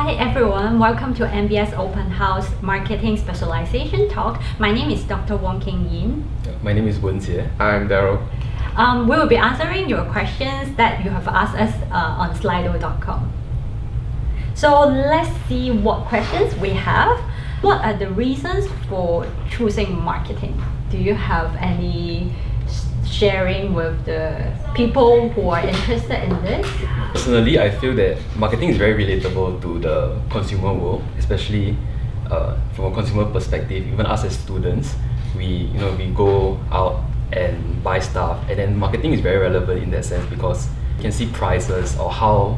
Hi everyone, welcome to NBS Open House Marketing Specialization Talk. My name is Dr. Wong King Yin. My name is Wen Jie. I'm Daryl. We will be answering your questions that you have asked us on slido.com. So let's see what questions we have. What are the reasons for choosing marketing? Do you have any sharing with the people who are interested in this? Personally, I feel that marketing is very relatable to the consumer world, especially from a consumer perspective. Even us as students, we go out and buy stuff, and then marketing is very relevant in that sense because you can see prices or how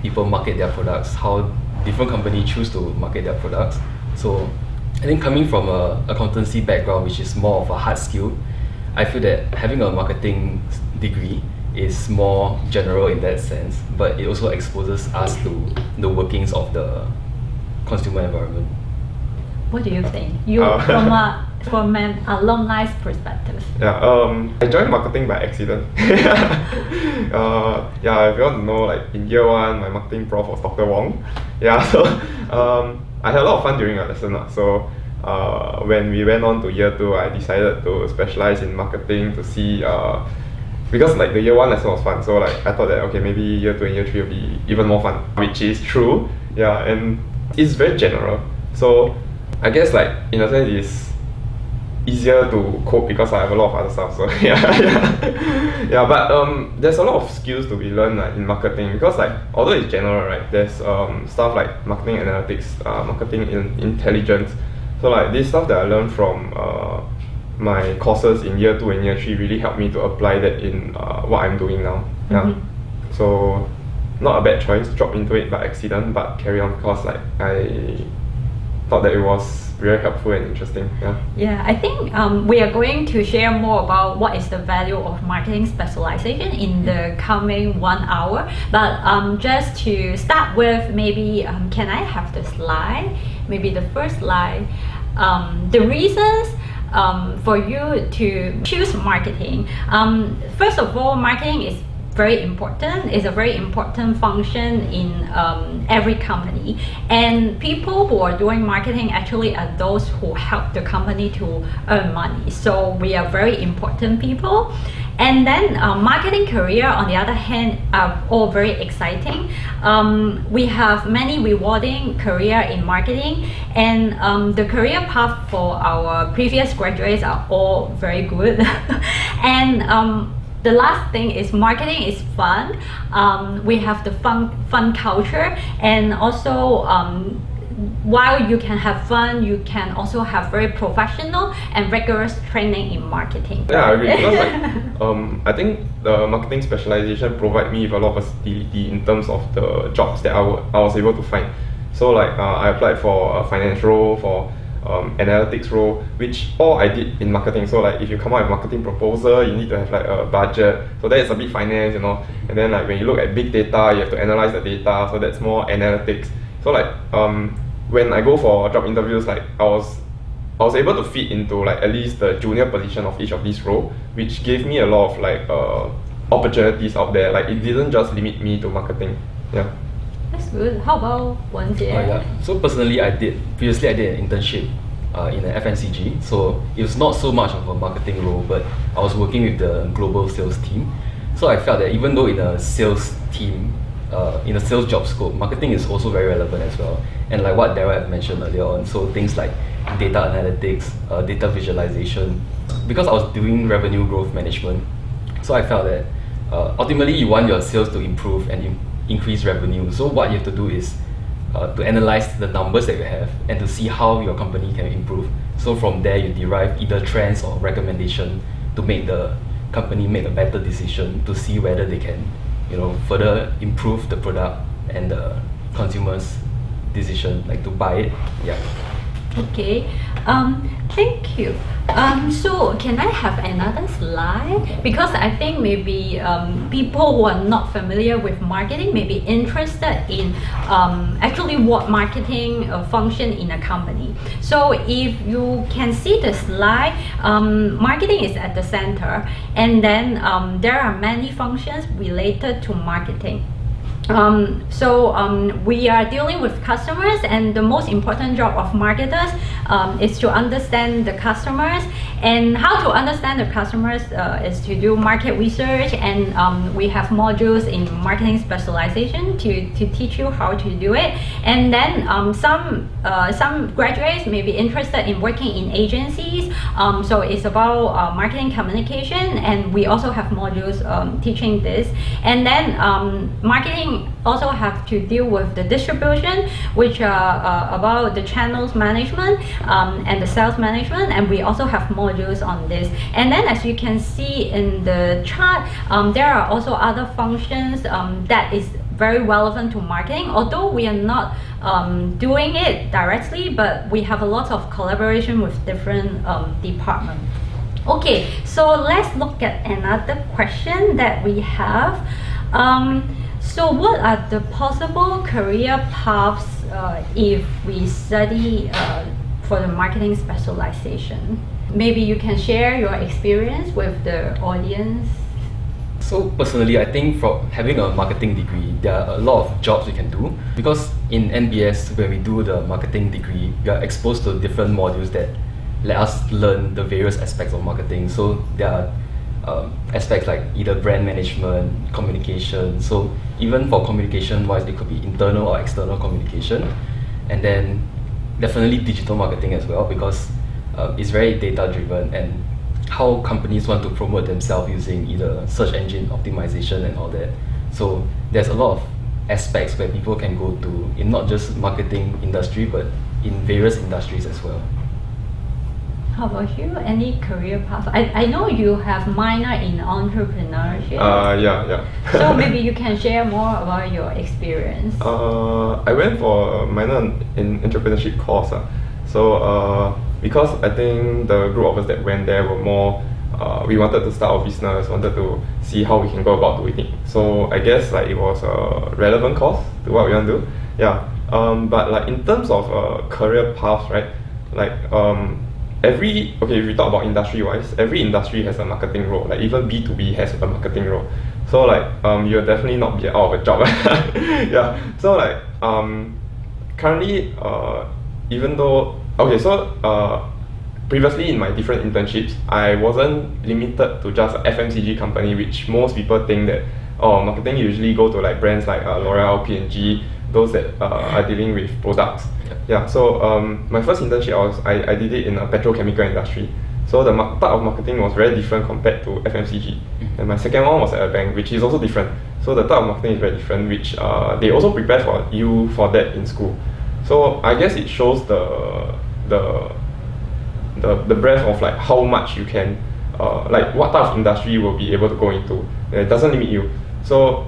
people market their products, how different companies choose to market their products. So I think coming from a accountancy background, which is more of a hard skill, I feel that having a marketing degree is more general in that sense, but it also exposes us to the workings of the consumer environment. What do you think? From an alumni's perspective. I joined marketing by accident. If you want to know, in year one, my marketing prof was Dr. Wong. So I had a lot of fun during our lesson. So when we went on to year two, I decided to specialize in marketing to see, because the year one lesson was fun. So I thought that maybe year two and year three will be even more fun, which is true. And it's very general. So I guess in a sense it's easier to cope because I have a lot of other stuff. So but there's a lot of skills to be learned in marketing because although it's general, right? There's stuff like marketing analytics, marketing intelligence. So this stuff that I learned from my courses in year two and year three really helped me to apply that in what I'm doing now. So not a bad choice, drop into it by accident, but carry on because I thought that it was very helpful and interesting. I think we are going to share more about what is the value of marketing specialization in the coming 1 hour. But just to start with, maybe can I have the slide? Maybe the first slide. The reasons for you to choose marketing. First of all, marketing is very important. It's a very important function in every company, and people who are doing marketing actually are those who help the company to earn money. So we are very important people. And then marketing career, on the other hand, are all very exciting. We have many rewarding career in marketing, and the career path for our previous graduates are all very good. And the last thing is marketing is fun. We have the fun culture, and also while you can have fun, you can also have very professional and rigorous training in marketing. I agree because I think the marketing specialization provide me with a lot of versatility in terms of the jobs that I was able to find. So I applied for a finance role, for analytics role, which all I did in marketing. So if you come out with a marketing proposal, you need to have a budget. So that is a bit finance, And then when you look at big data, you have to analyze the data. So that's more analytics. So when I go for job interviews, I was able to fit into at least the junior position of each of these roles, which gave me a lot of opportunities out there. It didn't just limit me to marketing. That's good. How about Wen Jie? So personally, previously I did an internship in an FMCG. So it was not so much of a marketing role, but I was working with the global sales team. So I felt that even though in a sales team, in a sales job scope, marketing is also very relevant as well. And what Daryl had mentioned earlier on, so things like data analytics, data visualization, because I was doing revenue growth management. So I felt that ultimately you want your sales to improve and increase revenue. So what you have to do is to analyze the numbers that you have and to see how your company can improve. So from there you derive either trends or recommendation to make the company make a better decision to see whether they can further improve the product and the consumer's decision to buy it. Okay, thank you. So can I have another slide? Because I think maybe people who are not familiar with marketing may be interested in actually what marketing function in a company. So if you can see the slide, marketing is at the center, and then there are many functions related to marketing. We are dealing with customers, and the most important job of marketers is to understand the customers. And how to understand the customers is to do market research, and we have modules in marketing specialization to teach you how to do it. And then some graduates may be interested in working in agencies, so it's about marketing communication, and we also have modules teaching this. And then marketing also have to deal with the distribution, which are about the channels management and the sales management, and we also have modules on this. And then as you can see in the chart, there are also other functions that is very relevant to marketing, although we are not doing it directly, but we have a lot of collaboration with different departments. Okay, so let's look at another question that we have. So what are the possible career paths if we study for the marketing specialization? Maybe you can share your experience with the audience. So personally, I think from having a marketing degree, there are a lot of jobs you can do. Because in NBS, when we do the marketing degree, we are exposed to different modules that let us learn the various aspects of marketing. So there are aspects like either brand management, communication. So even for communication wise, it could be internal or external communication. And then definitely digital marketing as well, because it's very data driven, and how companies want to promote themselves using either search engine optimization and all that. So there's a lot of aspects where people can go to in not just marketing industry, but in various industries as well. How about you? Any career path? I know you have minor in entrepreneurship. Yeah. So maybe you can share more about your experience. I went for a minor in entrepreneurship course. So because I think the group of us that went there were more, we wanted to start our business, wanted to see how we can go about doing it. So I guess like it was a relevant course to what we want to do. Yeah. But like in terms of career paths, right? Like if we talk about industry-wise, every industry has a marketing role. Like even B2B has a marketing role. So like you'll definitely not be out of a job. Yeah. So like currently, even though previously in my different internships, I wasn't limited to just a FMCG company, which most people think that marketing usually go to like brands like L'Oreal, P&G, those that are dealing with products. Yeah, so my first internship I did it in a petrochemical industry. So the type of marketing was very different compared to FMCG. And my second one was at a bank, which is also different. So the type of marketing is very different, which they also prepare for you for that in school. So I guess it shows the breadth of like how much you can like what type of industry you will be able to go into. It doesn't limit you. So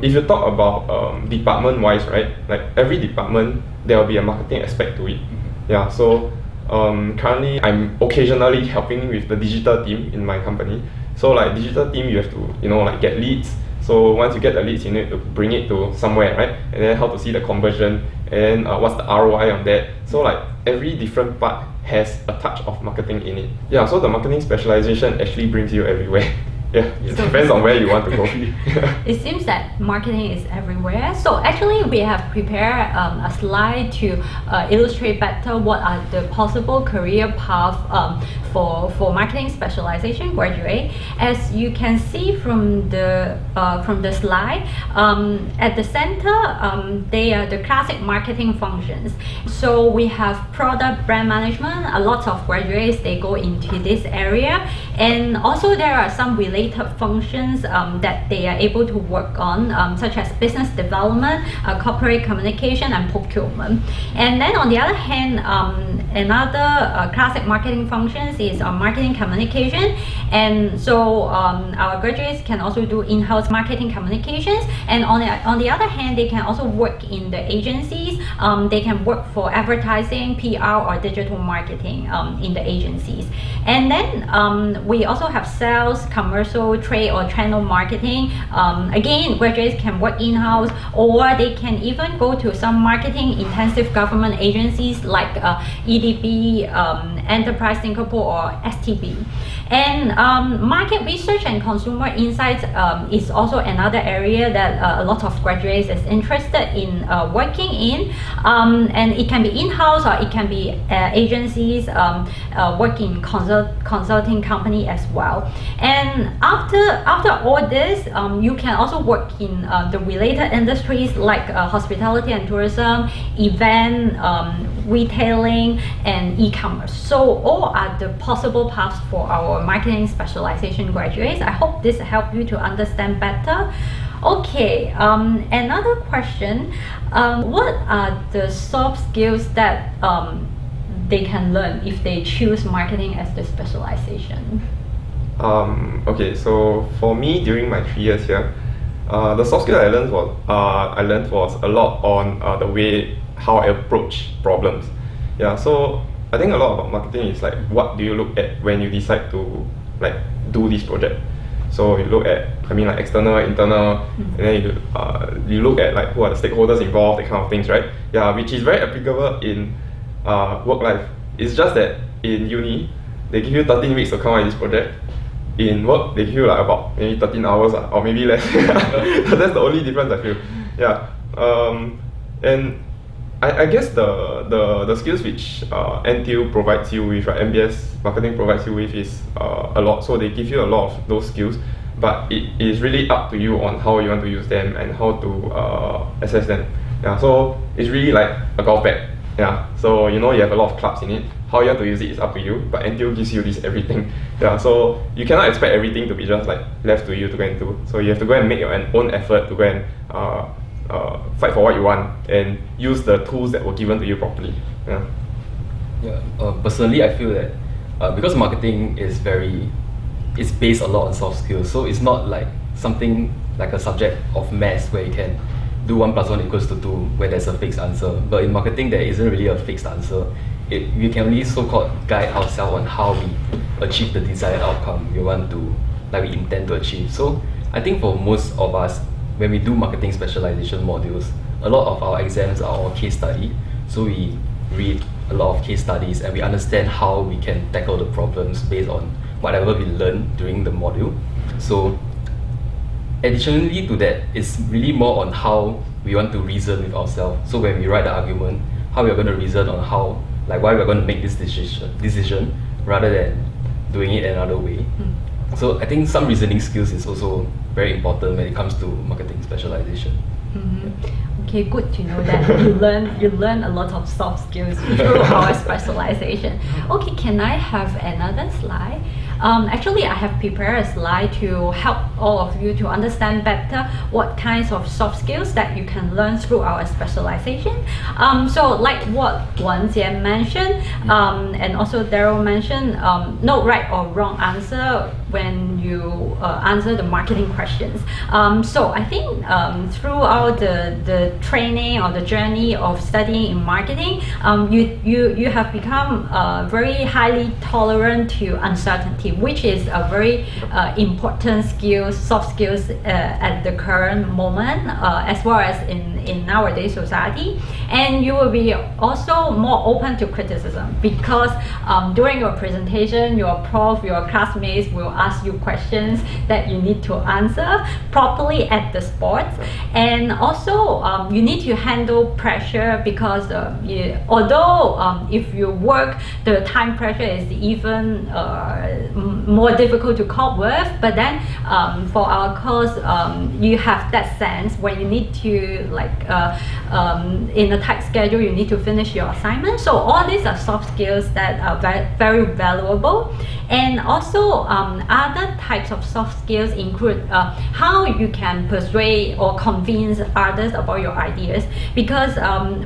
if you talk about department wise, right, like every department there will be a marketing aspect to it. Yeah, so currently I'm occasionally helping with the digital team in my company. So like digital team, you have to like get leads. So once you get the leads, you need to bring it to somewhere, right? And then how to see the conversion, and what's the ROI on that. So like every different part has a touch of marketing in it. Yeah, so the marketing specialization actually brings you everywhere. Yeah, it depends on where you want to go. It seems that marketing is everywhere. So actually we have prepared a slide to illustrate better what are the possible career paths for marketing specialization graduate. As you can see from the slide, at the center, they are the classic marketing functions. So we have product brand management. A lot of graduates, they go into this area. And also there are some related functions that they are able to work on, such as business development, corporate communication, and procurement. And then on the other hand, another classic marketing functions is marketing communication. And so our graduates can also do in-house marketing communications. And on the other hand, they can also work in the agencies. They can work for advertising, PR, or digital marketing in the agencies. And then we also have sales, commercial, also trade or channel marketing. Again, graduates can work in-house, or they can even go to some marketing intensive government agencies like EDB, Enterprise Singapore, or STB. And market research and consumer insights is also another area that a lot of graduates is interested in working in, and it can be in-house or it can be agencies, working consulting company as well. And after all this, you can also work in the related industries like hospitality and tourism, event, retailing, and e-commerce. So all are the possible paths for our marketing specialization graduates. I hope this helped you to understand better. Okay, another question. What are the soft skills that they can learn if they choose marketing as the specialization? Okay, so for me during my 3 years here, the soft skill I learned was a lot on the way how I approach problems. Yeah, so I think a lot about marketing is like, what do you look at when you decide to like do this project? So you look at, like external, internal, and then you look at like who are the stakeholders involved, that kind of things, right? Yeah, which is very applicable in work life. It's just that in uni, they give you 13 weeks to come out with this project. In work, they give you like about maybe 13 hours or maybe less. That's the only difference I feel. Yeah, and I guess the skills which NTU provides you with, right, NBS Marketing provides you with is a lot. So they give you a lot of those skills, but it is really up to you on how you want to use them and how to assess them. Yeah, so it's really like a golf bag. Yeah, so you have a lot of clubs in it. How you want to use it is up to you, but NTU gives you this everything. Yeah, so you cannot expect everything to be just like left to you to go and do. So you have to go and make your own effort to go and fight for what you want and use the tools that were given to you properly. Yeah. Yeah. Personally, I feel that because marketing is it's based a lot on soft skills, so it's not like something like a subject of maths where you can do 1 + 1 = 2 where there's a fixed answer. But in marketing, there isn't really a fixed answer. We can only so-called guide ourselves on how we achieve the desired outcome we intend to achieve. So I think for most of us, when we do marketing specialization modules, a lot of our exams are all case study. So we read a lot of case studies and we understand how we can tackle the problems based on whatever we learn during the module. So additionally to that, it's really more on how we want to reason with ourselves. So when we write the argument, how we are going to reason on why we're going to make this decision rather than doing it another way. So I think some reasoning skills is also very important when it comes to marketing specialization. Okay, good to know that you learn a lot of soft skills through our specialization. Okay, can I have another slide? Actually, I have prepared a slide to help all of you to understand better what kinds of soft skills that you can learn through our specialization. So like what Wan Jian mentioned, and also Daryl mentioned, no right or wrong answer when you answer the marketing questions. So I think throughout the training or the journey of studying in marketing, you have become very highly tolerant to uncertainty, which is a very important soft skills at the current moment, as well as in nowadays society. And you will be also more open to criticism because during your presentation, your prof, your classmates will ask you questions that you need to answer properly at the spot. And also you need to handle pressure because although if you work, the time pressure is even more difficult to cope with, but then for our course, you have that sense when you need to in a tight schedule, you need to finish your assignment. So all these are soft skills that are very valuable. And also other types of soft skills include how you can persuade or convince others about your ideas, because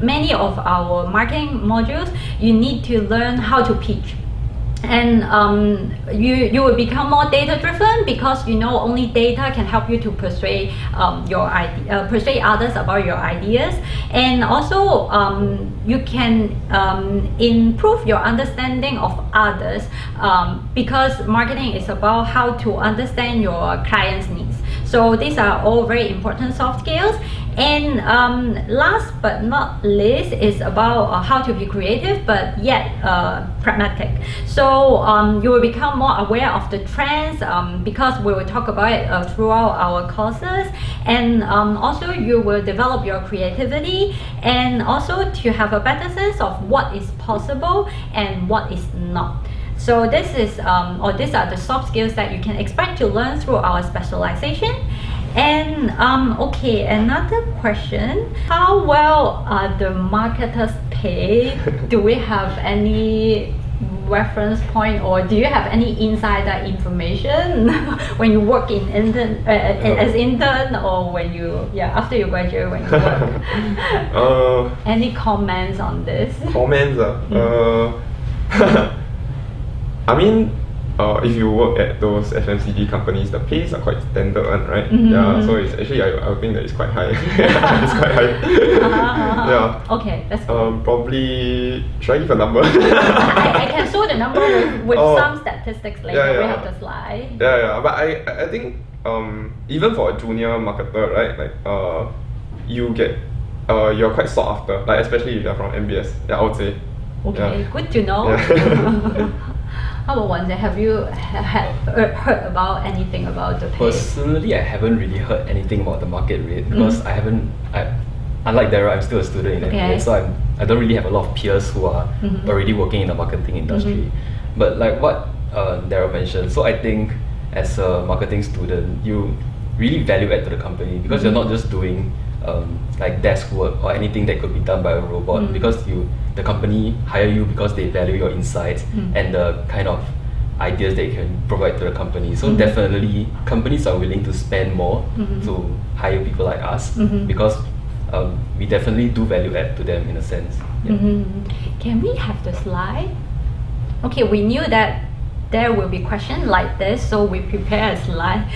many of our marketing modules, you need to learn how to pitch. and you will become more data driven, because you know only data can help you to persuade persuade others about your ideas. And also you can improve your understanding of others, because marketing is about how to understand your clients' needs. So these are all very important soft skills. And last but not least is about how to be creative but yet pragmatic. So you will become more aware of the trends, because we will talk about it throughout our courses. And also you will develop your creativity, and also to have a better sense of what is possible and what is not. So this is these are the soft skills that you can expect to learn through our specialization. And okay, another question: how well are the marketers paid? Do we have any reference point, or do you have any insider information when you work in as intern, or when you after you graduate when you work? Any comments on this? Comments? I mean, if you work at those FMCG companies, the pays are quite standard one, right? Yeah, so it's actually, I think that it's quite high. It's quite high. Yeah. Okay, that's good. Probably, should I give a number? I can show the number with some statistics later. We have the slide. Yeah, but I think even for a junior marketer, right, like you get you're quite sought after, like especially if you're from NBS. Yeah, I would say. Okay, good to know. Yeah. How about Wanda? Have you heard about anything about the pay? Personally, I haven't really heard anything about the market rate, because unlike Dara, I'm still a student in NBS, so I don't really have a lot of peers who are already working in the marketing industry. But like what Dara mentioned, so I think as a marketing student, you really value add to the company, because you're not just doing like desk work or anything that could be done by a robot, because the company hire you because they value your insights and the kind of ideas that you can provide to the company. So definitely companies are willing to spend more to hire people like us, because we definitely do value add to them in a sense. Can we have the slide? Okay, we knew that there will be questions like this, so we prepare a slide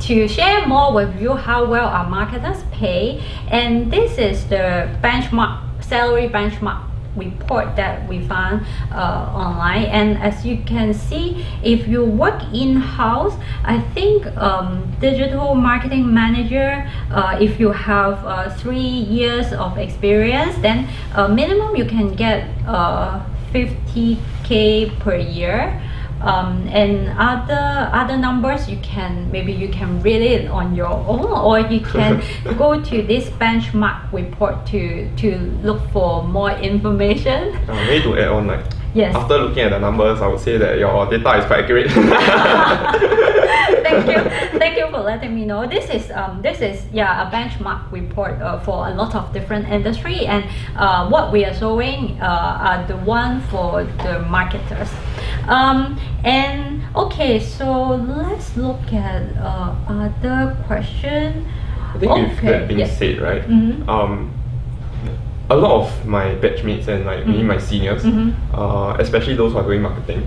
to share more with you how well our marketers pay. And this is the salary benchmark report that we found online. And as you can see, if you work in-house, I think digital marketing manager, if you have 3 years of experience, then minimum you can get 50K per year. And other numbers you can read it on your own, or you can go to this benchmark report to look for more information. Maybe to add on, like, yes, after looking at the numbers, I would say that your data is quite accurate. Thank you for letting me know. This is a benchmark report for a lot of different industry, and what we are showing are the one for the marketers. And okay, so let's look at other question. I think with that being said, right, a lot of my batchmates and like me, my seniors, especially those who are doing marketing,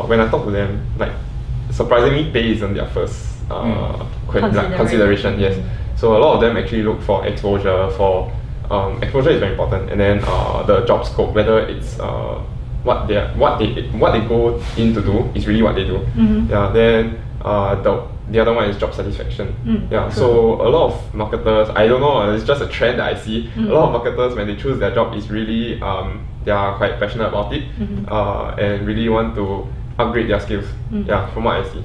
when I talk to them, like surprisingly pay isn't their first consideration. Yes, so a lot of them actually look for exposure. Exposure is very important, and then the job scope, whether it's what they go in to do is really what they do. Yeah, then the other one is job satisfaction. Yeah, so a lot of marketers, I don't know, it's just a trend that I see. A lot of marketers, when they choose their job, is really they are quite passionate about it and really want to upgrade their skills. Yeah, from what I see.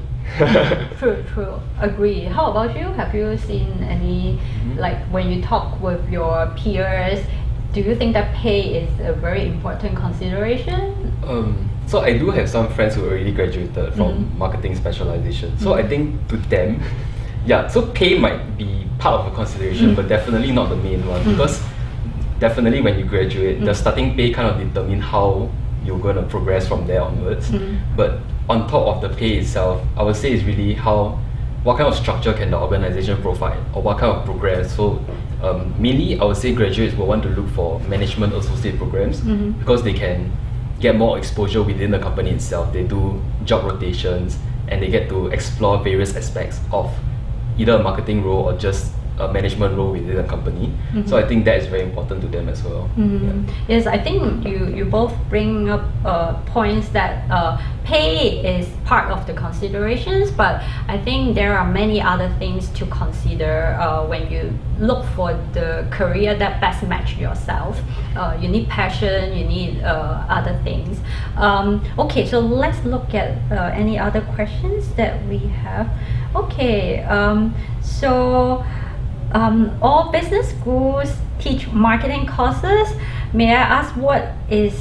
True. Agree. How about you? Have you seen any, like when you talk with your peers, do you think that pay is a very important consideration? So I do have some friends who already graduated from marketing specialization. So I think to them, so pay might be part of a consideration, but definitely not the main one, because definitely when you graduate, the starting pay kind of determine how you're going to progress from there onwards. But on top of the pay itself, I would say is really what kind of structure can the organization provide, or what kind of progress. So mainly I would say graduates will want to look for management associate programs, because they can get more exposure within the company itself. They do job rotations and they get to explore various aspects of either a marketing role or just a management role within the company. So I think that is very important to them as well. Yes, I think you both bring up points that pay is part of the considerations, but I think there are many other things to consider when you look for the career that best match yourself. You need passion, you need other things. Okay, so let's look at any other questions that we have. Okay, so all business schools teach marketing courses. May I ask what is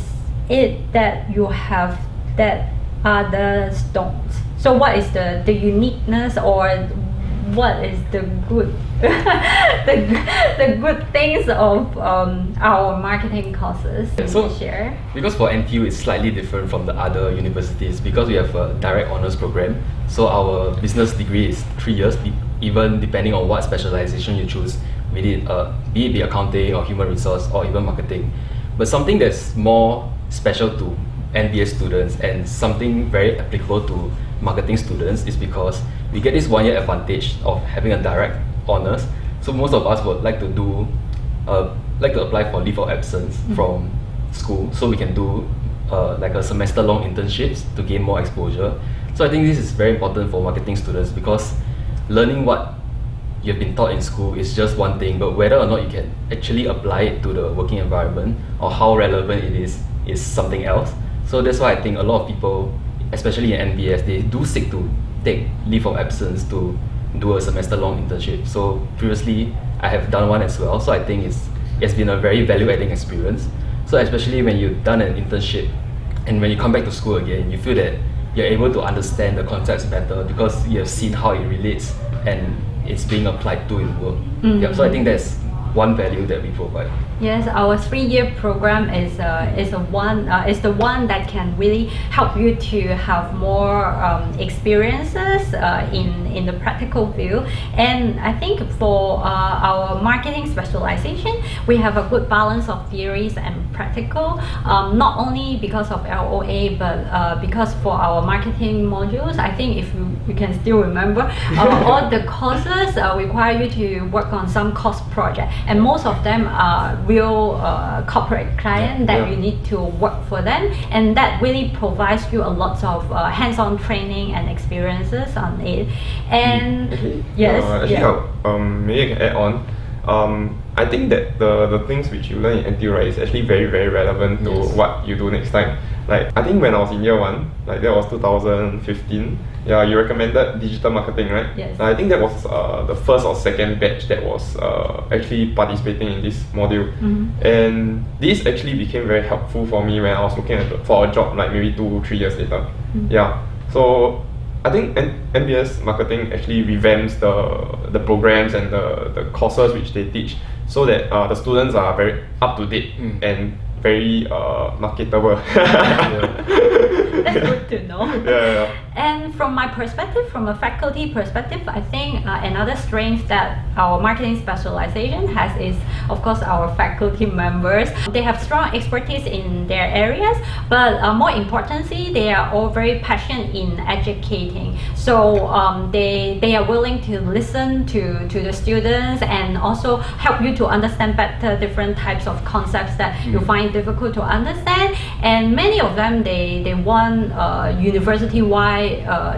it that you have that others don't? So what is the uniqueness, or what is the good the good things of our marketing courses? Can you share? Because for NTU it's slightly different from the other universities because we have a direct honors program. So our business degree is 3 years, even depending on what specialization you choose, be it accounting or human resource or even marketing. But something that's more special to NBS students and something very applicable to marketing students is because we get this 1 year advantage of having a direct honors. So most of us would like to apply for leave of absence from school, so we can do like a semester long internships to gain more exposure. So I think this is very important for marketing students because learning what you've been taught in school is just one thing, but whether or not you can actually apply it to the working environment or how relevant it is something else. So that's why I think a lot of people, especially in NBS, they do seek to take leave of absence to do a semester long internship. So previously I have done one as well, so I think it's been a very value adding experience. So especially when you've done an internship and when you come back to school again, you feel that you're able to understand the concepts better because you have seen how it relates and it's being applied to in work. So I think that's one value that we provide. Yes, our 3-year program is the one that can really help you to have more experiences in the practical view. And I think for our marketing specialization, we have a good balance of theories and practical. Not only because of LOA, but because for our marketing modules, I think if you can still remember, all the courses require you to work on some course project, and most of them are real corporate client that you need to work for them, and that really provides you a lot of hands-on training and experiences on it. And maybe I can add on. I think that the things which you learn in NTU, right, is actually very, very relevant to what you do next time. Like, I think when I was in year 1, like that was 2015, you recommended digital marketing, right? Yes. I think that was the first or second batch that was actually participating in this module. And this actually became very helpful for me when I was looking for a job like maybe 2-3 years later. So I think NBS marketing actually revamps the programs and the courses which they teach so that the students are very up to date and very marketable. That's good to know. Yeah. And from my perspective, from a faculty perspective, I think another strength that our marketing specialization has is, of course, our faculty members. They have strong expertise in their areas, but more importantly, they are all very passionate in educating. So they are willing to listen to the students and also help you to understand better different types of concepts that you find difficult to understand. And many of them, they won university-wide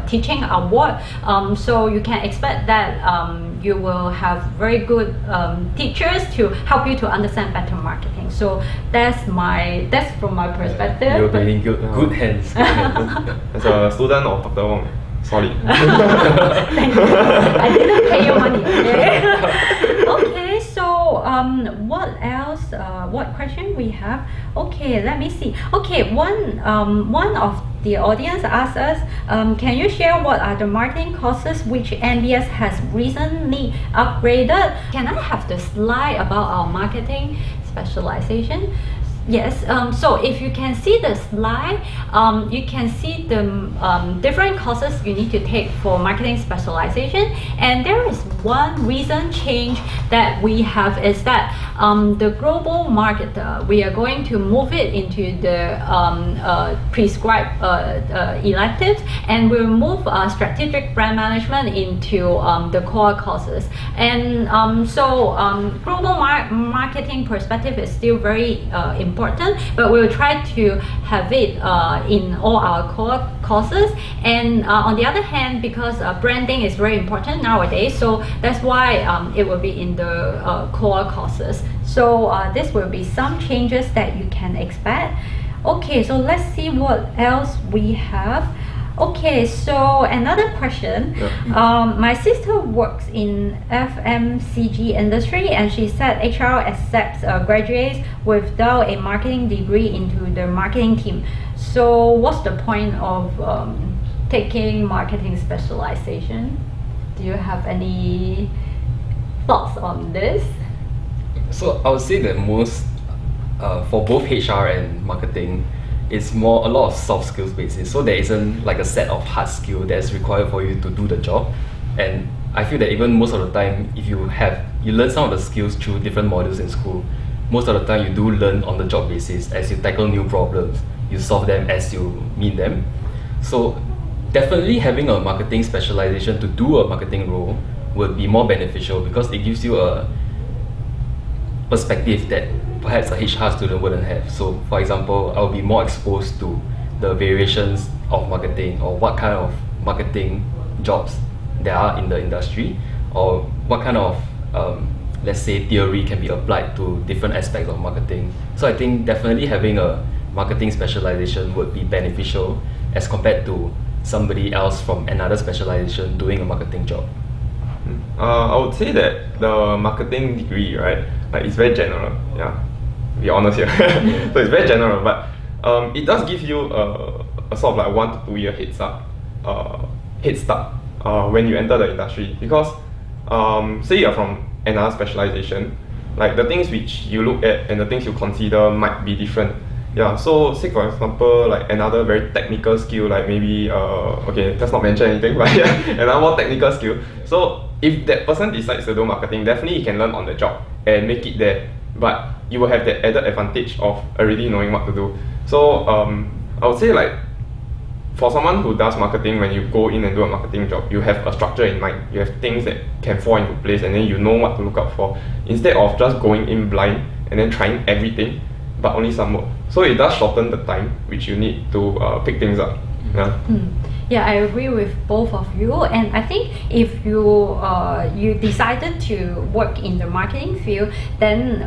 teaching award. So you can expect that you will have very good teachers to help you to understand better marketing. So that's from my perspective. You're doing good hands. As a student of Dr. Wong, solid. Thank you. I didn't pay your money. Okay. Okay. So what else? What question we have? Okay, let me see. Okay, one of the audience asked us, can you share what are the marketing courses which NBS has recently upgraded? Can I have the slide about our marketing specialization? Yes, so if you can see the slide, you can see the different courses you need to take for marketing specialization, and there is one recent change that we have is that the global market, we are going to move it into the prescribed electives, and we'll move strategic brand management into the core courses. And global marketing perspective is still very important, but we'll try to have it in all our core courses. And on the other hand, because branding is very important nowadays, so that's why it will be in the core courses. So this will be some changes that you can expect. Okay, so let's see what else we have. Okay, so another question. My sister works in FMCG industry, and she said HR accepts graduates without a marketing degree into the marketing team. So what's the point of taking marketing specialization? Do you have any thoughts on this? So I would say that most, for both HR and marketing, it's more a lot of soft skills basis. So there isn't like a set of hard skill that's required for you to do the job. And I feel that even most of the time, if you learn some of the skills through different modules in school, most of the time you do learn on the job basis as you tackle new problems. You solve them as you meet them. So definitely having a marketing specialization to do a marketing role would be more beneficial because it gives you a perspective that perhaps a HR student wouldn't have. So for example, I'll be more exposed to the variations of marketing, or what kind of marketing jobs there are in the industry, or what kind of let's say theory can be applied to different aspects of marketing. So I think definitely having a marketing specialization would be beneficial as compared to somebody else from another specialization doing a marketing job. I would say that the marketing degree, right, like it's very general. Yeah, be honest here. So it's very general, but it does give you a sort of like 1 to 2 year head start when you enter the industry. Because say you're from another specialization, like the things which you look at and the things you consider might be different. Yeah, so say for example, like another very technical skill, like maybe okay, let's not mention anything, but yeah, another more technical skill. So if that person decides to do marketing, definitely he can learn on the job and make it there. But you will have that added advantage of already knowing what to do. So I would say, like, for someone who does marketing, when you go in and do a marketing job, you have a structure in mind. You have things that can fall into place, and then you know what to look out for, instead of just going in blind and then trying everything but only some work. So it does shorten the time which you need to pick things up. Yeah. Yeah, I agree with both of you, and I think if you decided to work in the marketing field, then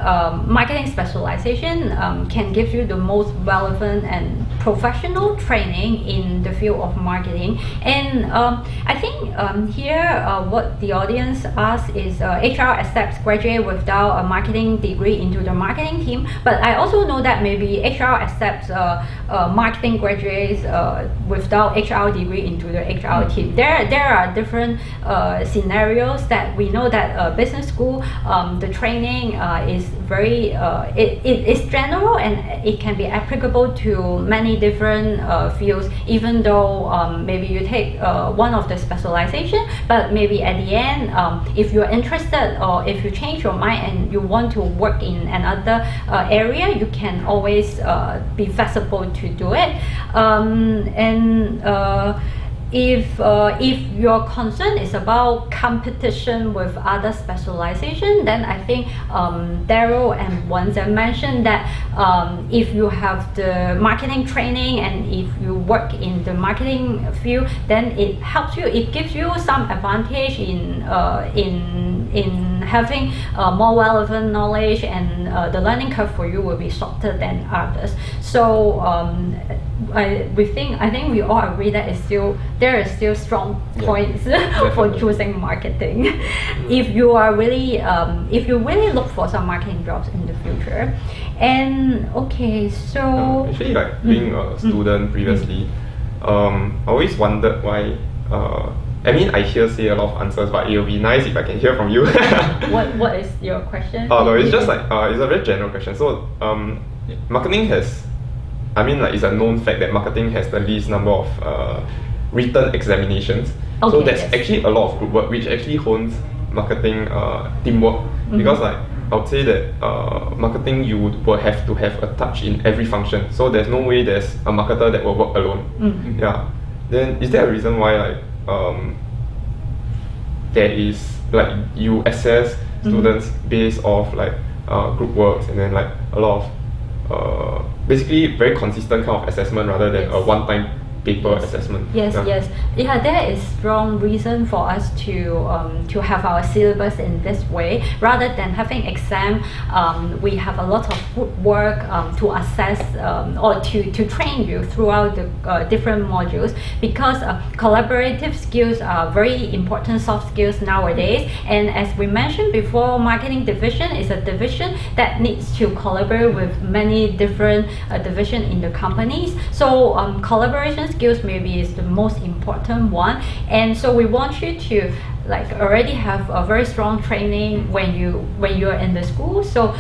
marketing specialization can give you the most relevant and professional training in the field of marketing. And I think here what the audience asks is HR accepts graduate without a marketing degree into the marketing team, but I also know that maybe HR accepts marketing graduates without HR degree into the HR team. There are different scenarios that we know that business school, the training is very it is general, and it can be applicable to many different fields, even though maybe you take one of the specialization, but maybe at the end if you're interested, or if you change your mind and you want to work in another area, you can always be flexible to do it. If your concern is about competition with other specialization, then I think Daryl and Wenzel mentioned that if you have the marketing training and if you work in the marketing field, then it helps you. It gives you some advantage in having more relevant knowledge, and the learning curve for you will be shorter than others. So I think we all agree that there is still strong points for choosing marketing. If you really look for some marketing jobs in the future. And okay, so actually, like being a student previously, I always wondered why. I mean, I say a lot of answers, but it would be nice if I can hear from you. What is your question? Oh no, it's just like it's a very general question. So marketing has, I mean, like, it's a known fact that marketing has the least number of written examinations. Okay, so that's actually a lot of group work, which actually hones marketing teamwork, because like I would say that marketing you will have to have a touch in every function. So there's no way there's a marketer that will work alone. Yeah. Then is there a reason why like there is like you assess students based off like group works and then like a lot of basically very consistent kind of assessment rather than a one-time paper assessment? Yes, there is strong reason for us to have our syllabus in this way rather than having exam. We have a lot of group work to assess or to train you throughout the different modules, because collaborative skills are very important soft skills nowadays. And as we mentioned before, marketing division is a division that needs to collaborate with many different divisions in the companies. So collaboration skills maybe is the most important one, and so we want you to like already have a very strong training when you're in the school. So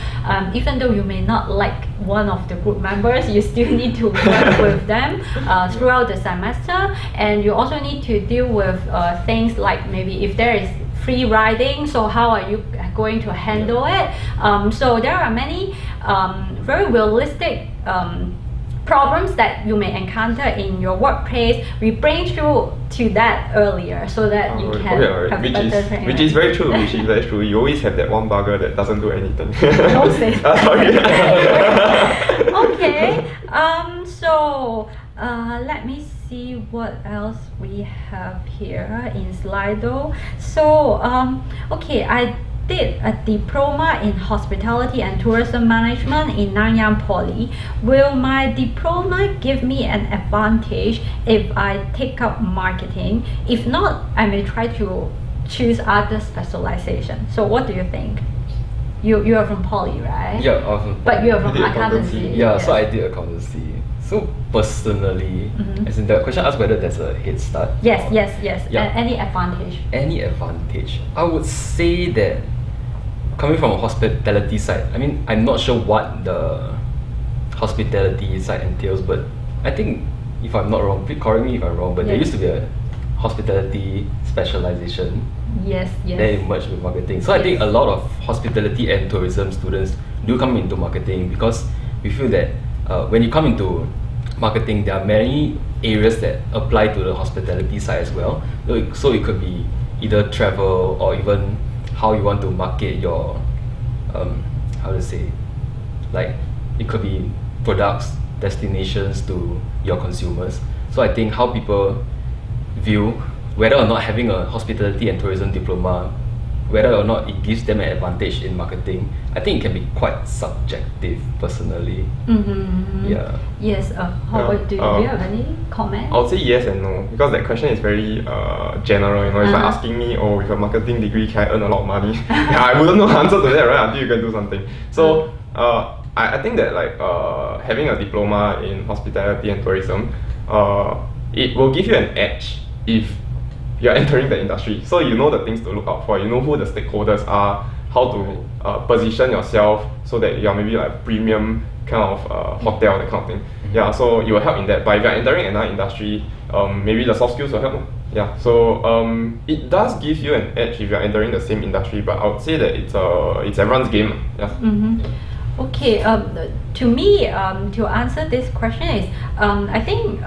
even though you may not like one of the group members, you still need to work with them throughout the semester, and you also need to deal with things like maybe if there is free riding, so how are you going to handle it? So there are many very realistic problems that you may encounter in your workplace. We bring you to that earlier so that you can have better training. Which is very true. Which is very true. You always have that one bugger that doesn't do anything. Don't say that. Sorry. Okay. So let me see what else we have here in Slido. So okay, I did a diploma in hospitality and tourism management in Nanyang Poly. Will my diploma give me an advantage if I take up marketing? If not, I may try to choose other specialization. So what do you think? You are from Poly, right? Yeah, I was from But you are from You did accountancy. Yeah, so I did accountancy. So personally, as in the question asked whether there's a head start. Yes. Yeah. Any advantage? Any advantage? I would say that coming from a hospitality side, I mean, I'm not sure what the hospitality side entails, but I think if I'm not wrong, please correct me if I'm wrong, but there used to be a hospitality specialization. Yes. Then it merged with marketing. So I think a lot of hospitality and tourism students do come into marketing because we feel that when you come into marketing, there are many areas that apply to the hospitality side as well. So it could be either travel or even how you want to market your how to say, like it could be products, destinations to your consumers. So I think how people view whether or not having a hospitality and tourism diploma, whether or not it gives them an advantage in marketing, I think it can be quite subjective personally. Yeah. Yes. How about do you have any comment? I would say yes and no, because that question is very general. You know, it's like asking me, oh, with a marketing degree, can I earn a lot of money? I wouldn't know the answer to that, right? Until you can do something. So I think that like having a diploma in hospitality and tourism, it will give you an edge if you're entering the industry. So you know the things to look out for. You know who the stakeholders are, how to position yourself so that you're maybe like premium kind of hotel, that kind of thing. Yeah, so it will help in that. But if you're entering another industry, maybe the soft skills will help. Yeah, so it does give you an edge if you're entering the same industry, but I would say that it's everyone's game. Yeah. Okay, to me, to answer this question is, I think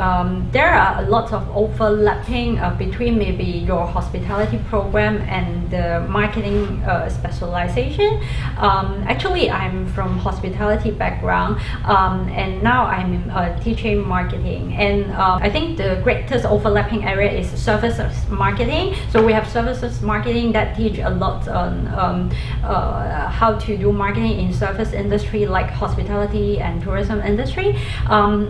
there are lots of overlapping between maybe your hospitality program and the marketing specialization. Actually, I'm from hospitality background, and now I'm teaching marketing. And I think the greatest overlapping area is services marketing. So we have services marketing that teach a lot on how to do marketing in service industry like hospitality and tourism industry.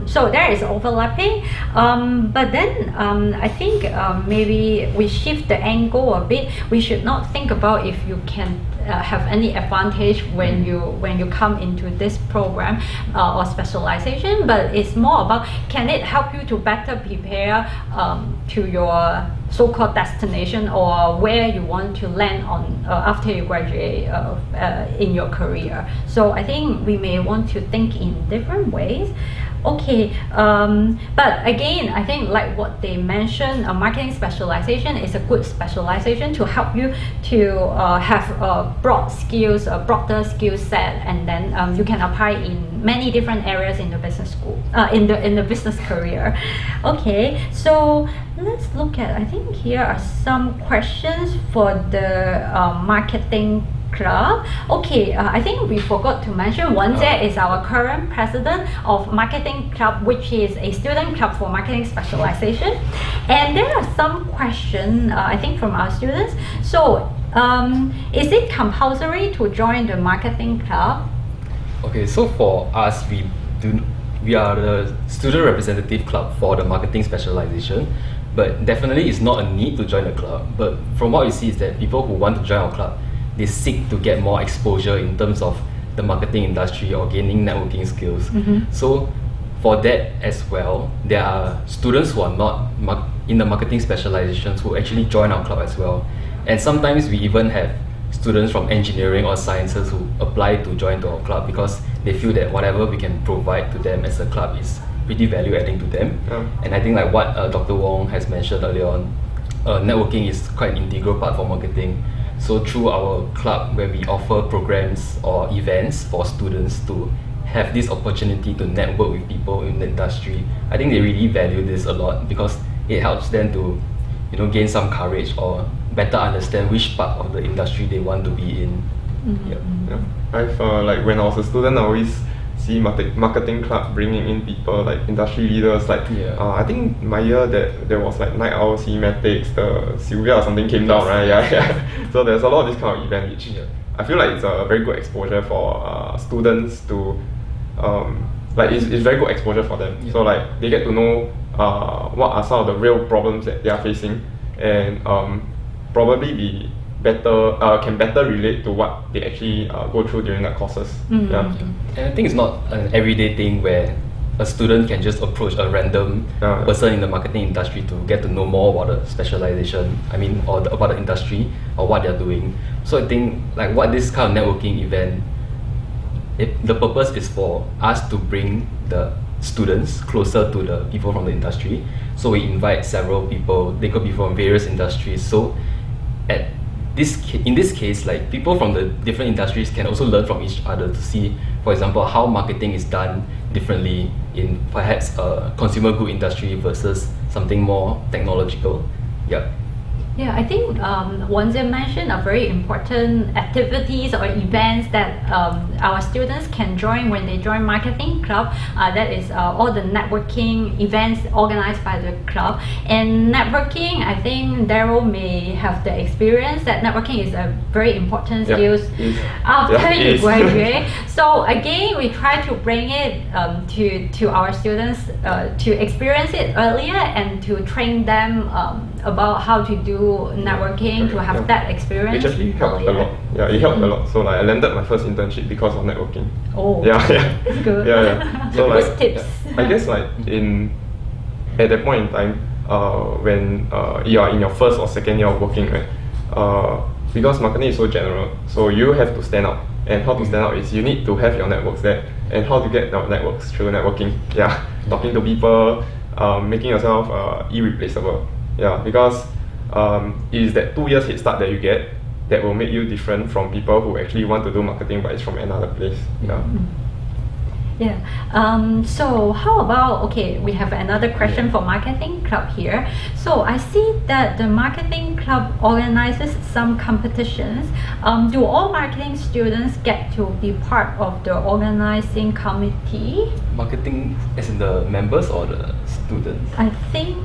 So there is overlapping, but then I think maybe we shift the angle a bit. We should not think about if you can have any advantage when you come into this program or specialization, but it's more about can it help you to better prepare to your so-called destination or where you want to land on after you graduate in your career. So I think we may want to think in different ways. Okay, but again, I think like what they mentioned, a marketing specialization is a good specialization to help you to have broad skills, a broader skill set, and then you can apply in many different areas in the business school, in the business career. Okay, so let's look at. I think here are some questions for the marketing club. Okay, I think we forgot to mention Wanze is our current president of marketing club, which is a student club for marketing specialization. And there are some questions I think from our students. So is it compulsory to join the marketing club? Okay, so for us, we are the student representative club for the marketing specialization, but definitely it's not a need to join the club. But from what we see is that people who want to join our club, they seek to get more exposure in terms of the marketing industry or gaining networking skills. So for that as well, there are students who are not in the marketing specializations who actually join our club as well. And sometimes we even have students from engineering or sciences who apply to join to our club because they feel that whatever we can provide to them as a club is pretty value adding to them. And I think like what Dr. Wong has mentioned earlier on, networking is quite an integral part for marketing. So through our club, where we offer programs or events for students to have this opportunity to network with people in the industry, I think they really value this a lot because it helps them to, you know, gain some courage or better understand which part of the industry they want to be in. Yeah. I've like when I was a student, I always see marketing club bringing in people like industry leaders. Like I think my year that there was like Night Owl Cinematics, the Sylvia or something came down, right? Yeah. So there's a lot of this kind of event which I feel like it's a very good exposure for students to like it's very good exposure for them. So like they get to know what are some of the real problems that they are facing, and probably be better can better relate to what they actually go through during their courses. And I think it's not an everyday thing where a student can just approach a random person in the marketing industry to get to know more about the specialization, or about the industry or what they're doing. So I think like what this kind of networking event, the purpose is for us to bring the students closer to the people from the industry. So we invite several people, they could be from various industries. So in this case, like people from the different industries can also learn from each other to see, for example, how marketing is done differently in perhaps a consumer good industry versus something more technological. Yeah, I think Wanze mentioned a very important activities or events that our students can join when they join marketing club. That is all the networking events organized by the club. And networking, I think Daryl may have the experience that networking is a very important skills after you graduate. So again, we try to bring it to our students to experience it earlier and to train them about how to do networking, to have that experience. Which actually helped a lot. Yeah, it helped a lot. So like I landed my first internship because of networking. That's good. So like tips. I guess like at that point in time, when you are in your first or second year of working, right? Because marketing is so general, so you have to stand out. And how to stand out is you need to have your networks there. And how to get your networks through networking. Talking to people, making yourself irreplaceable. Because it is that 2 years head start that you get that will make you different from people who actually want to do marketing but it's from another place. So how about, we have another question for marketing club here. So I see that the marketing club organizes some competitions. Do all marketing students get to be part of the organizing committee? Marketing as in the members or the students? I think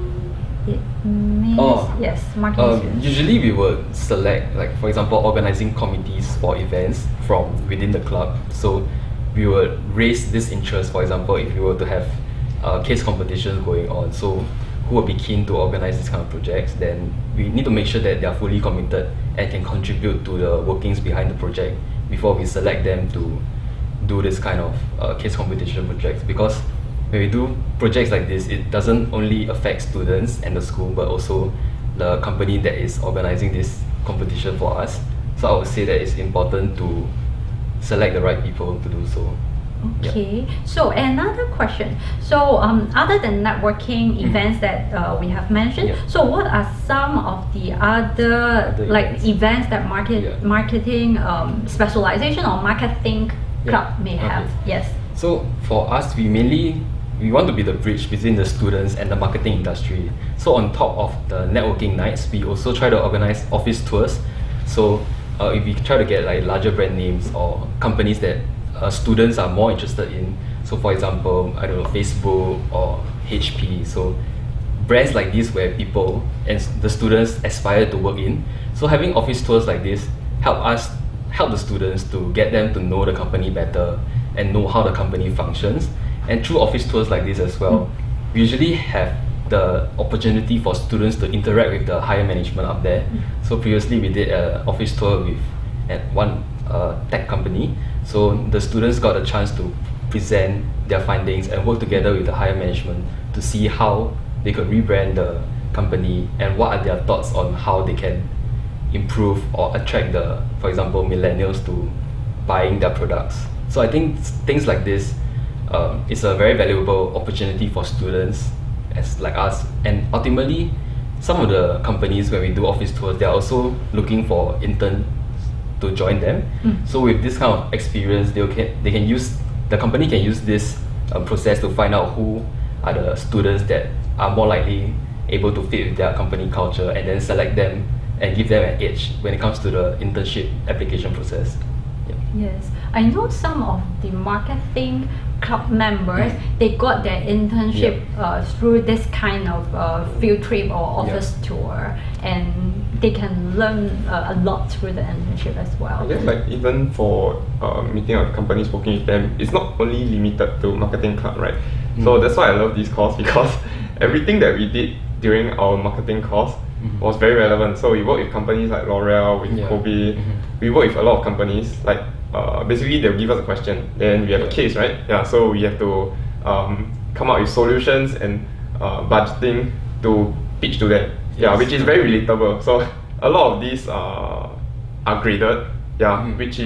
it means yes, marketing students. Usually we would select, like for example, organizing committees for events from within the club. So we would raise this interest. For example, if we were to have case competitions going on, so who would be keen to organize this kind of projects, then we need to make sure that they are fully committed and can contribute to the workings behind the project before we select them to do this kind of case competition projects. Because when we do projects like this, it doesn't only affect students and the school, but also the company that is organizing this competition for us. So I would say that it's important to select the right people to do so. Okay, so another question. So other than networking events that we have mentioned, Yeah. so what are some of the other Other like events that Yeah. marketing specialization or marketing club Yeah. may have? Okay. Yes. So for us, we want to be the bridge between the students and the marketing industry. So on top of the networking nights, we also try to organize office tours. So if we try to get like larger brand names or companies that students are more interested in. So for example, I don't know, Facebook or HP. So brands like this where people and the students aspire to work in. So having office tours like this help the students to get them to know the company better and know how the company functions. And through office tours like this as well, we usually have the opportunity for students to interact with the higher management up there. So previously we did an office tour at one tech company. So the students got a chance to present their findings and work together with the higher management to see how they could rebrand the company and what are their thoughts on how they can improve or attract for example, millennials to buying their products. So I think things like this is a very valuable opportunity for students like us, and ultimately some of the companies when we do office tours, they're also looking for interns to join them. So with this kind of experience, the company can use this process to find out who are the students that are more likely able to fit with their company culture, and then select them and give them an edge when it comes to the internship application process. Yeah. Yes, I know some of the marketing club members, they got their internship through this kind of field trip or office tour, and they can learn a lot through the internship as well. I guess like even for meeting up companies working with them, it's not only limited to marketing club, right? So that's why I love this course, because everything that we did during our marketing course was very relevant. So we work with companies like L'Oreal, with Kobe. We work with a lot of companies. Like basically they'll give us a question, then we have a case, right? Yeah. So we have to come up with solutions and budgeting to pitch to them. Yeah, which is very relatable. So a lot of these are graded. Yeah, which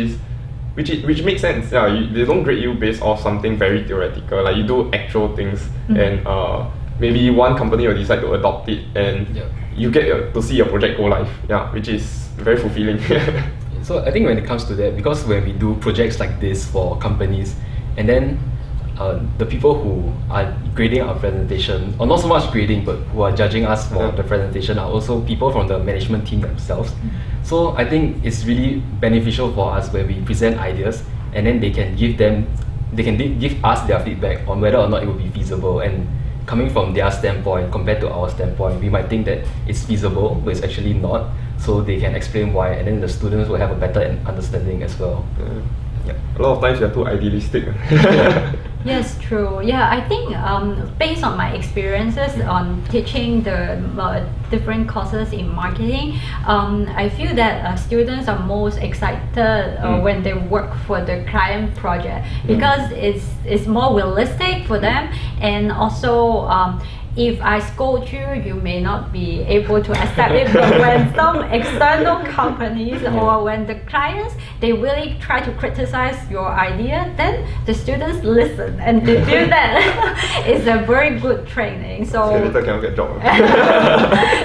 makes sense. Yeah, they don't grade you based off something very theoretical. Like you do actual things, and maybe one company will decide to adopt it, and you get to see your project go live. Yeah, which is very fulfilling. So I think when it comes to that, because when we do projects like this for companies, and then the people who are grading our presentation, or not so much grading, but who are judging us for the presentation, are also people from the management team themselves. So I think it's really beneficial for us when we present ideas, and then they can give us their feedback on whether or not it will be feasible. And coming from their standpoint compared to our standpoint, we might think that it's feasible, but it's actually not. So they can explain why, and then the students will have a better understanding as well. A lot of times you're too idealistic. Yes, true. Yeah, I think based on my experiences on teaching the different courses in marketing, I feel that students are most excited when they work for the client project, because it's more realistic for them, and also if I scold you, you may not be able to accept it. But when some external companies or when the clients, they really try to criticize your idea, then the students listen and they feel that it's a very good training. So later cannot get job.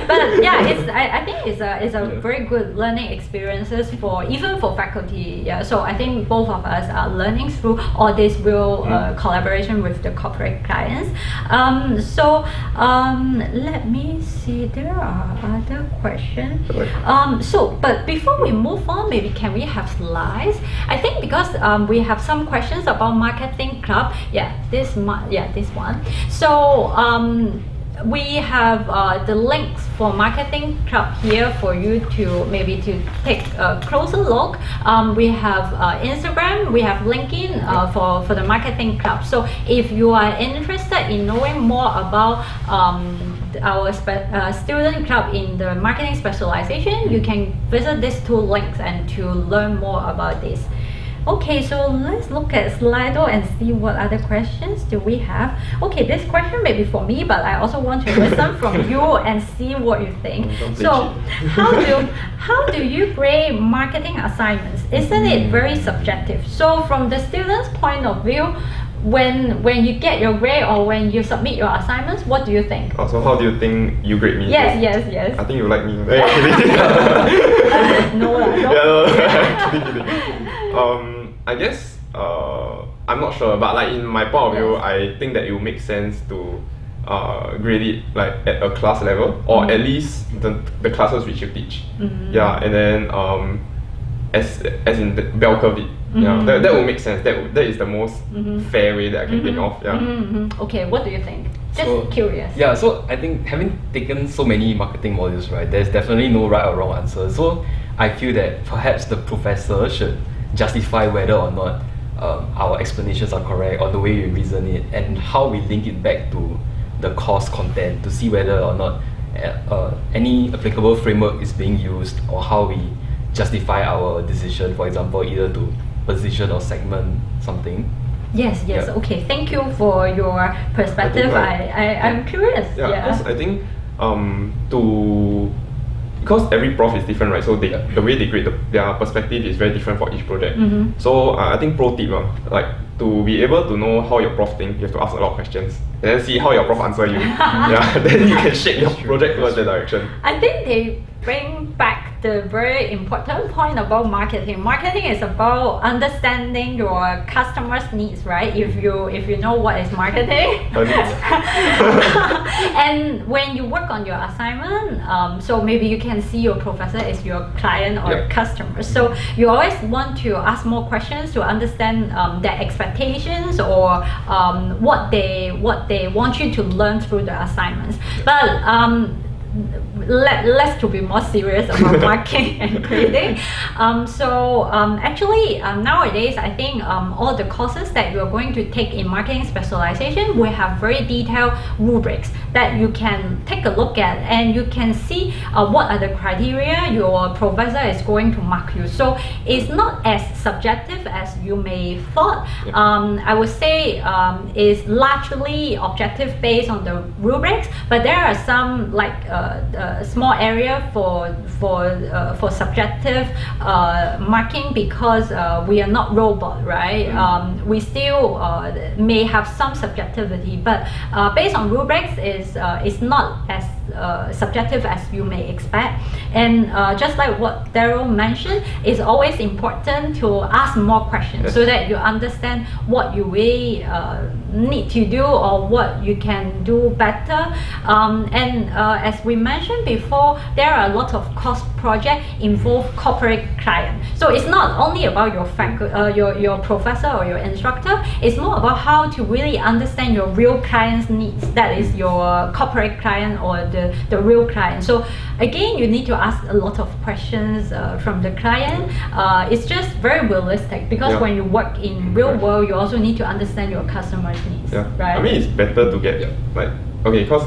but yeah, I think it's a very good learning experiences even for faculty. Yeah, so I think both of us are learning through all this real collaboration with the corporate clients. Let me see, there are other questions. But before we move on, maybe can we have slides? I think because we have some questions about marketing club. Yeah, this one. So we have the links for marketing club here for you to maybe to take a closer look. We have Instagram, we have LinkedIn for the marketing club. So if you are interested in knowing more about our student club in the marketing specialization, you can visit these two links and to learn more about this. Okay, so let's look at Slido and see what other questions do we have. Okay, this question may be for me, but I also want to listen from you and see what you think. Don't play So, cheat. how do you grade marketing assignments? Isn't it very subjective? So, from the student's point of view, when you get your grade or when you submit your assignments, what do you think? So how do you think you grade me? Yes. I think you like me. No lah, no. Yeah, no. Kidding. I guess I'm not sure, but like in my point of view, I think that it will make sense to grade it like at a class level, or at least the classes which you teach. Yeah, and then as in the bell curve it. Yeah, that will make sense. That is the most fair way that I can think of. Yeah. Okay, what do you think? Just So, curious. Yeah, so I think having taken so many marketing modules, right, there's definitely no right or wrong answer. So I feel that perhaps the professor should justify whether or not our explanations are correct, or the way we reason it, and how we link it back to the course content to see whether or not any applicable framework is being used, or how we justify our decision, for example, either to position or segment something. Yes. Yeah. Okay, thank you for your perspective. I'm curious. Yeah, because I think because every prof is different, right? So the way they grade their perspective is very different for each project. So I think pro tip, like to be able to know how your prof think, you have to ask a lot of questions and then see how your prof answer you. Yeah, then you can shape your project towards that direction. I think they bring back the very important point about marketing. Marketing is about understanding your customers' needs, right? If you know what is marketing. And when you work on your assignment, so maybe you can see your professor is your client or customer. So you always want to ask more questions to understand their expectations, or what they want you to learn through the assignments. But let's to be more serious about marking and grading. Actually, nowadays I think all the courses that you're going to take in marketing specialization will have very detailed rubrics that you can take a look at, and you can see what are the criteria your professor is going to mark you. So it's not as subjective as you may thought. I would say is largely objective based on the rubrics, but there are some like small area for subjective marking, because we are not robot, right? We still may have some subjectivity, but based on rubrics is not as subjective as you may expect. And just like what Daryl mentioned, it's always important to ask more questions so that you understand what you really need to do, or what you can do better. As we mentioned before, there are a lot of course projects involve corporate client. So it's not only about your professor or your instructor. It's more about how to really understand your real client's needs. That is your corporate client or the real client. So again, you need to ask a lot of questions from the client. It's just very realistic, because when you work in real world, you also need to understand your customer's needs. Right? I mean, it's better to get because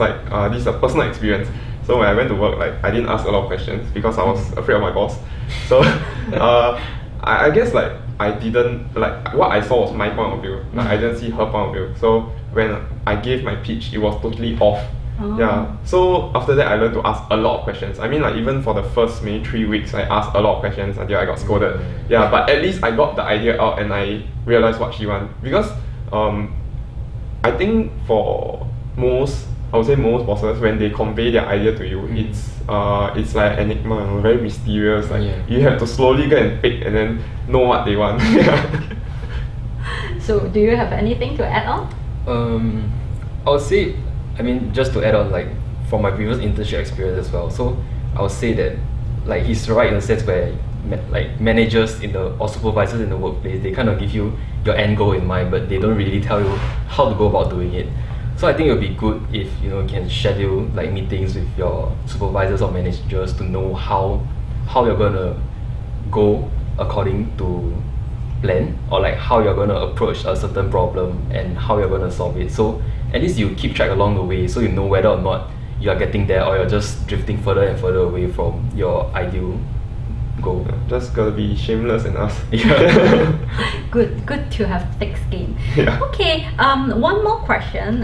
this is a personal experience. So when I went to work, I didn't ask a lot of questions because I was afraid of my boss. So I guess I didn't what I saw was my point of view. I didn't see her point of view. So when I gave my pitch, it was totally off. Yeah. So after that, I learned to ask a lot of questions. I mean, even for the first maybe 3 weeks, I asked a lot of questions until I got scolded. Yeah, but at least I got the idea out and I realized what she wants. Because I think for most bosses, when they convey their idea to you, it's like enigma, very mysterious. You have to slowly go and pick and then know what they want. So do you have anything to add on? I would say, just to add on, from my previous internship experience as well. So I would say that he's right in the sense where managers or supervisors in the workplace, they kind of give you your end goal in mind, but they don't really tell you how to go about doing it. So I think it would be good if you can schedule meetings with your supervisors or managers to know how you're gonna go according to plan, or how you're gonna approach a certain problem and how you're gonna solve it. So at least you keep track along the way, so you know whether or not you are getting there, or you're just drifting further and further away from your ideal go. Just gotta be shameless and us. Yeah. Good to have thick skin. Yeah. Okay, one more question.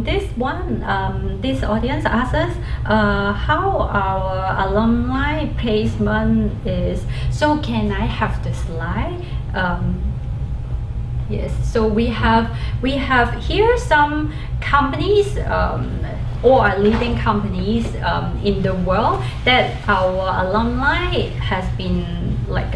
This audience asks us how our alumni placement is. So can I have the slide? Yes. So we have here some companies. Or are leading companies in the world that our alumni has been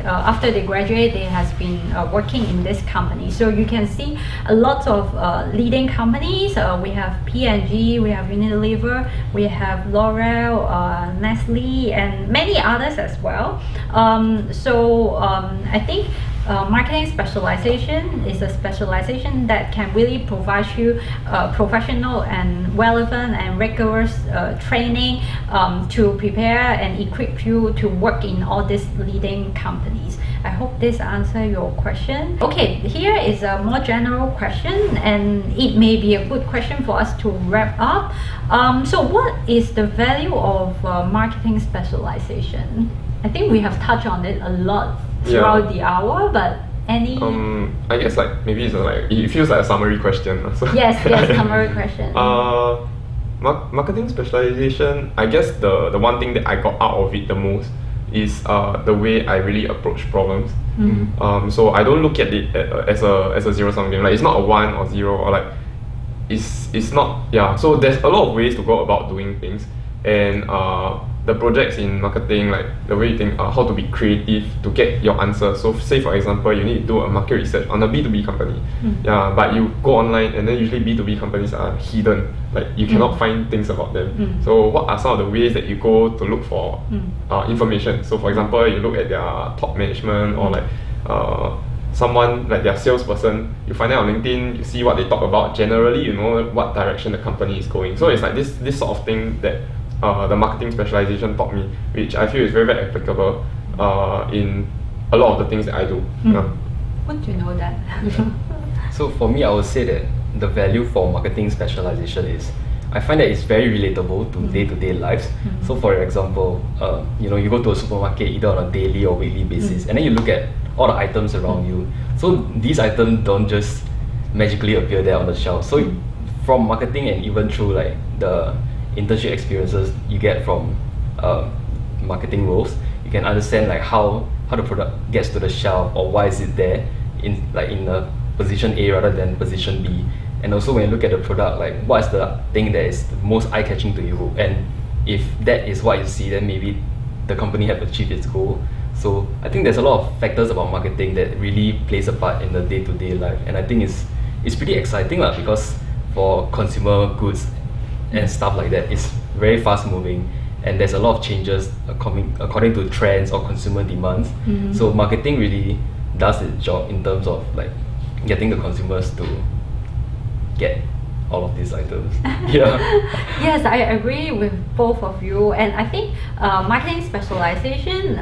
after they graduate, they has been working in this company. So you can see a lot of leading companies. We have P&G, we have Unilever, we have L'Oreal, Nestle, and many others as well. I think marketing specialization is a specialization that can really provide you professional and relevant and rigorous training to prepare and equip you to work in all these leading companies. I hope this answers your question. Okay, here is a more general question, and it may be a good question for us to wrap up. So what is the value of marketing specialization? I think we have touched on it a lot throughout the hour, but any? I guess maybe it's it feels like a summary question. So Yes, summary question. Marketing specialization. I guess the one thing that I got out of it the most is the way I really approach problems. So I don't look at it as a zero sum game. It's not a 1 or 0 or it's not. Yeah. So there's a lot of ways to go about doing things, and the projects in marketing, the way you think how to be creative to get your answer. So say for example, you need to do a market research on a B2B company. Yeah, but you go online and then usually B2B companies are hidden. You cannot find things about them. So what are some of the ways that you go to look for information? So for example, you look at their top management or someone their salesperson, you find out on LinkedIn, you see what they talk about. Generally, you know what direction the company is going. So it's this sort of thing that the marketing specialization taught me, which I feel is very, very applicable in a lot of the things that I do. Good to know that. So for me, I would say that the value for marketing specialization is, I find that it's very relatable to day-to-day lives. So for example, you go to a supermarket either on a daily or weekly basis, and then you look at all the items around you. So these items don't just magically appear there on the shelf. So from marketing and even through the internship experiences you get from marketing roles, you can understand how the product gets to the shelf, or why is it there in a position A rather than position B. And also when you look at the product, what is the thing that is the most eye-catching to you, and if that is what you see, then maybe the company have achieved its goal. So I think there's a lot of factors about marketing that really plays a part in the day-to-day life, and I think it's pretty exciting because for consumer goods and stuff like that, it's very fast moving, and there's a lot of changes according to trends or consumer demands. So marketing really does its job in terms of getting the consumers to get all of these items. Yes, I agree with both of you, and I think marketing specialization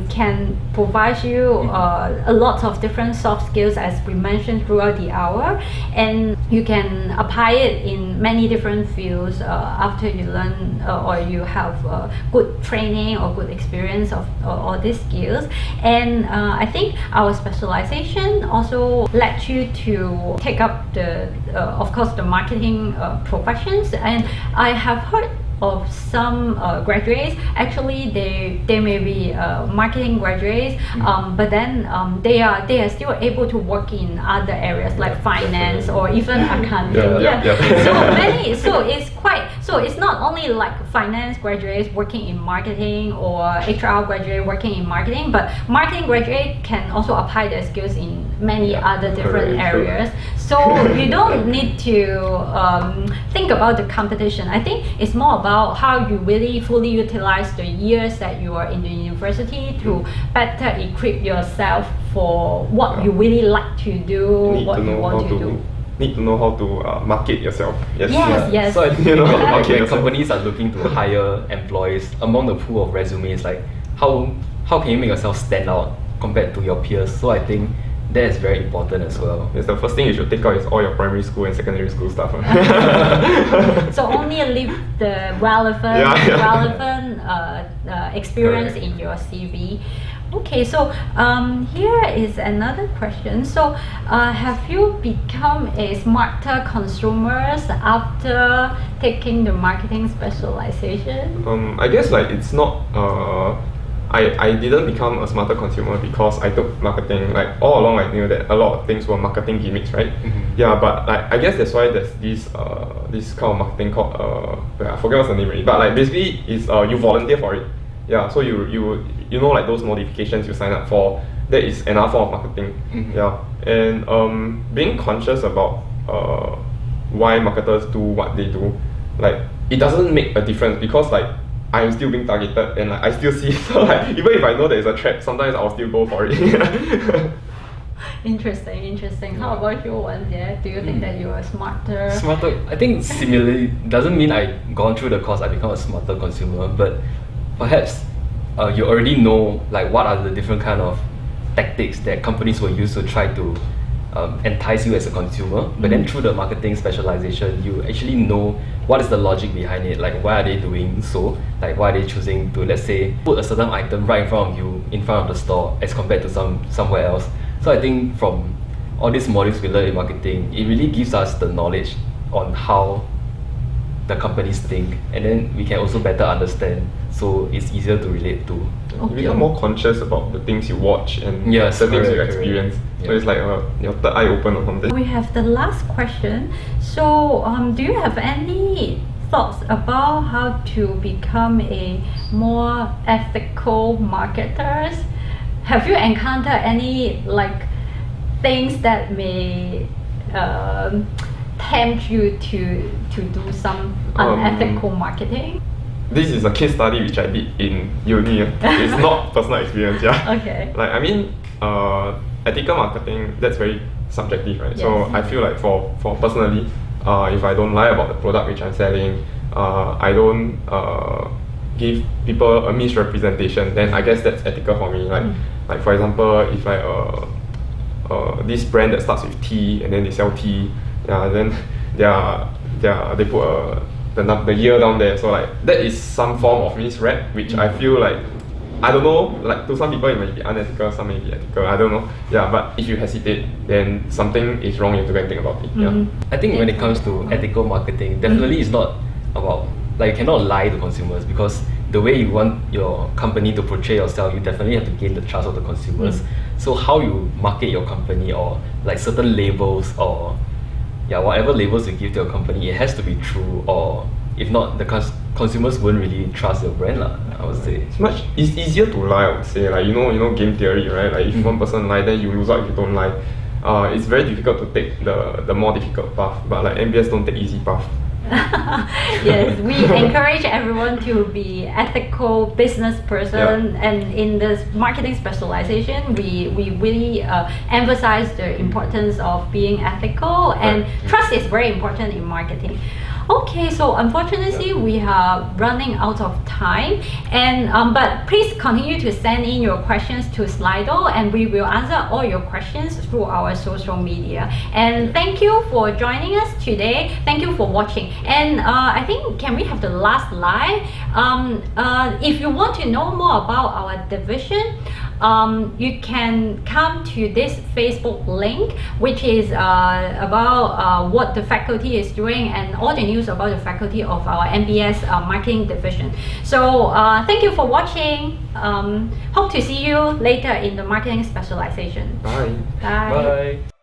can provide you a lot of different soft skills, as we mentioned throughout the hour, and you can apply it in many different fields after you learn or you have good training or good experience of all these skills. And I think our specialization also led you to take up of course the marketing professions. And I have heard of some graduates, actually they may be marketing graduates, but then they are still able to work in other areas like finance or even accounting. So it's not only finance graduates working in marketing or HR graduate working in marketing, but marketing graduate can also apply their skills in many other different areas. So you don't need to think about the competition. I think it's more about how you really fully utilize the years that you are in the university to better equip yourself for what you really like to do, what you want to do. Need to know how to market yourself. Yes. So I think when companies are looking to hire employees, among the pool of resumes, how can you make yourself stand out compared to your peers? So I think that is very important as well. Yes, the first thing you should take out is all your primary school and secondary school stuff. So only leave the relevant experience in your CV. Okay, so here is another question. So, have you become a smarter consumers after taking the marketing specialization? I guess like it's not. I didn't become a smarter consumer because I took marketing. Like all along, I knew that a lot of things were marketing gimmicks, right? Yeah, but like I guess that's why there's this kind of marketing called I forget what's the name already. But like basically, it's you volunteer for it. Yeah, so you know like those notifications you sign up for. That is another form of marketing. Yeah, and being conscious about why marketers do what they do, like it doesn't make a difference because like I'm still being targeted and like I still see so like even if I know there is a trap, sometimes I'll still go for it. Interesting. How about you, Wan-Jie? Do you think that you are smarter? Smarter, I think similarly, doesn't mean I gone through the course, I become a smarter consumer, but perhaps you already know like what are the different kind of tactics that companies will use to try to entice you as a consumer. But then through the marketing specialization, you actually know what is the logic behind it, like why are they doing so, like why are they choosing to, let's say, put a certain item right in front of you, in front of the store, as compared to somewhere else. So I think from all these modules we learn in marketing, it really gives us the knowledge on how the companies think, and then we can also better understand, so it's easier to relate to. You become more conscious about the things you watch and Yes, the things you correct. experience. Yeah. So it's like your third eye open or something. We have the last question. So, do you have any thoughts about how to become a more ethical marketers? Have you encountered any like things that may tempt you to do some unethical marketing? This is a case study which I did in uni. It's not personal experience, yeah. Okay. Like I mean, ethical marketing, that's very subjective, right? So Yes. I feel like for personally, if I don't lie about the product which I'm selling, I don't give people a misrepresentation, then I guess that's ethical for me. Like for example, if like this brand that starts with T and then they sell tea, yeah, then they put the year down there. So like that is some form of misrep, which I feel like, I don't know, like to some people it may be unethical, some may be ethical, I don't know. Yeah, but if you hesitate, then something is wrong, you have to go and think about it. Yeah. I think when it comes to ethical marketing, definitely it's not about, like, you cannot lie to consumers, because the way you want your company to portray yourself, you definitely have to gain the trust of the consumers. So how you market your company, or like certain labels, or whatever labels you give to your company, it has to be true, or if not, the consumers won't really trust your brand lah, I would say. It's easier to lie, I would say. Like you know game theory, right? Like if one person lie, then you lose out if you don't lie. It's very difficult to take the more difficult path, but like NBS don't take easy path. Yes, we encourage everyone to be ethical business person, and in this marketing specialization, we really emphasize the importance of being ethical, and trust is very important in marketing. Okay, so unfortunately we are running out of time, and but please continue to send in your questions to Slido, and we will answer all your questions through our social media. And thank you for joining us today. Thank you for watching. And I think, can we have the last live? If you want to know more about our division, you can come to this Facebook link, which is about what the faculty is doing and all the news about the faculty of our NBS marketing division. So thank you for watching. Hope to see you later in the marketing specialization. Bye. Bye. Bye.